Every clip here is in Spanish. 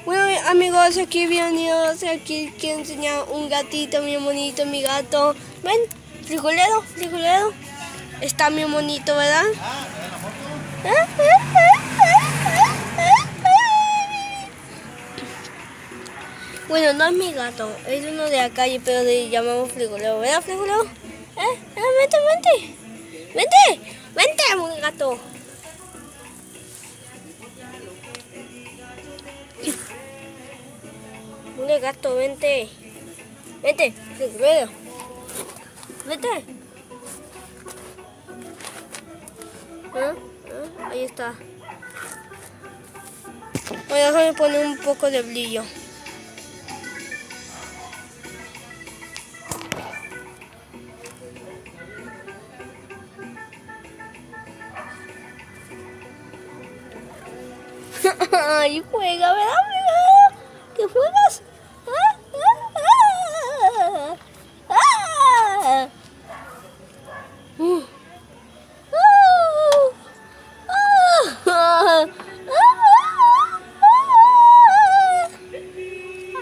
Bueno amigos, aquí bienvenidos, aquí quiero enseñar un gatito bien bonito, mi gato. Ven, frijolero, frijolero. Está bien bonito, ¿verdad? Bueno, no es mi gato, es uno de la calle, pero le llamamos frijolero, ¿verdad, frijolero? Vente, vente. Vente, vente, mi gato. Mire gato, vente. Vente, frijolero. Vente. Ahí está. Bueno, déjame poner un poco de brillo. Ahí juega, ¿verdad? ¿Qué juegas?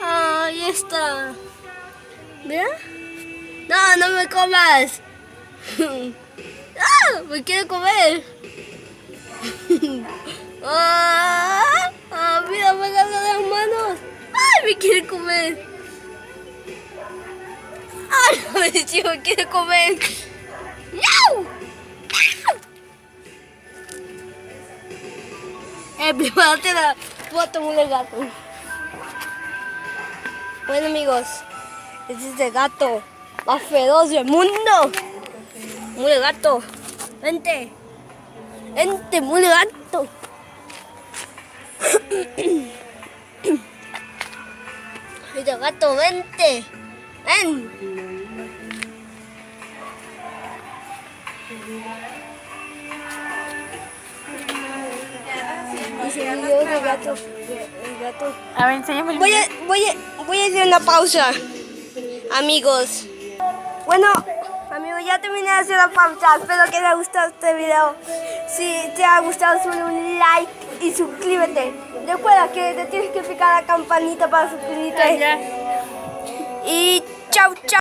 Ahí está. ¿Mira? No, no me comas. Me quiero comer. Mira, me agarra las manos. ¡Ay, me quiere comer! ¡Ay, no, me quiere comer! ¡No! Prepárate la foto, mule gato. Bueno, amigos, este es el gato más feroz del mundo. Mule gato, vente. Vente, mule gato. Mira, gato, vente. Ven. Dice el video del gato. El gato. A ver, enséñame. Voy a hacer una pausa, amigos. Bueno, amigos, ya terminé de hacer la pausa. Espero que les haya gustado este video. Si te ha gustado, sube un like y suscríbete. Recuerda que te tienes que picar la campanita para suscribirte. Y chau, chau.